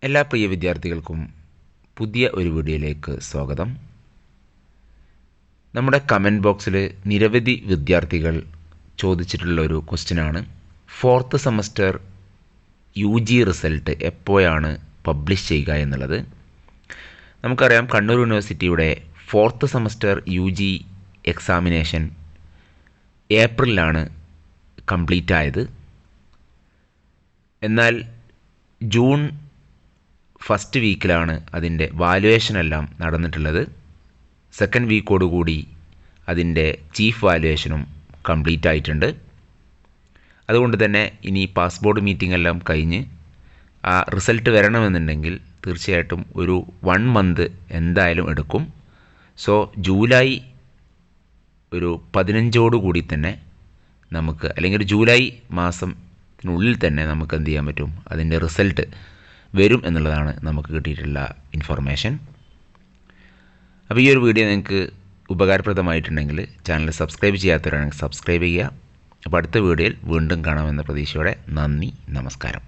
എല്ലാ പ്രിയ വിദ്യാർത്ഥികൾക്കും പുതിയ ഒരു വീഡിയോയിലേക്ക് സ്വാഗതം. നമ്മുടെ കമൻറ്റ് ബോക്സിൽ നിരവധി വിദ്യാർത്ഥികൾ ചോദിച്ചിട്ടുള്ള ഒരു ക്വസ്റ്റ്യനാണ്, 4th സെമസ്റ്റർ UG റിസൾട്ട് എപ്പോഴാണ് പബ്ലിഷ് ചെയ്യുക എന്നുള്ളത്. നമുക്കറിയാം, കണ്ണൂർ യൂണിവേഴ്സിറ്റിയുടെ 4th സെമസ്റ്റർ UG എക്സാമിനേഷൻ ഏപ്രിലാണ് കംപ്ലീറ്റ് ആയത്. എന്നാൽ ജൂൺ ഫസ്റ്റ് വീക്കിലാണ് അതിൻ്റെ വാല്യുവേഷൻ എല്ലാം നടന്നിട്ടുള്ളത്. സെക്കൻഡ് വീക്കോടുകൂടി അതിൻ്റെ ചീഫ് വാല്യുവേഷനും കംപ്ലീറ്റ് ആയിട്ടുണ്ട്. അതുകൊണ്ട് തന്നെ ഇനി പാസ്ബോർഡ് മീറ്റിംഗ് എല്ലാം കഴിഞ്ഞ് ആ റിസൾട്ട് വരണമെന്നുണ്ടെങ്കിൽ തീർച്ചയായിട്ടും ഒരു 1 മന്ത് എന്തായാലും എടുക്കും. സോ ജൂലൈ ഒരു 15 തന്നെ നമുക്ക്, അല്ലെങ്കിൽ ഒരു ജൂലൈ മാസത്തിനുള്ളിൽ തന്നെ നമുക്ക് എന്ത് ചെയ്യാൻ പറ്റും, അതിൻ്റെ റിസൾട്ട് വരും എന്നുള്ളതാണ് നമുക്ക് കിട്ടിയിട്ടുള്ള ഇൻഫർമേഷൻ. അപ്പോൾ ഈ ഒരു വീഡിയോ നിങ്ങൾക്ക് ഉപകാരപ്രദമായിട്ടുണ്ടെങ്കിൽ ചാനൽ സബ്സ്ക്രൈബ് ചെയ്യാത്തവരാണെങ്കിൽ സബ്സ്ക്രൈബ് ചെയ്യുക. അപ്പോൾ അടുത്ത വീഡിയോയിൽ വീണ്ടും കാണാമെന്ന പ്രതീക്ഷയോടെ നന്ദി, നമസ്കാരം.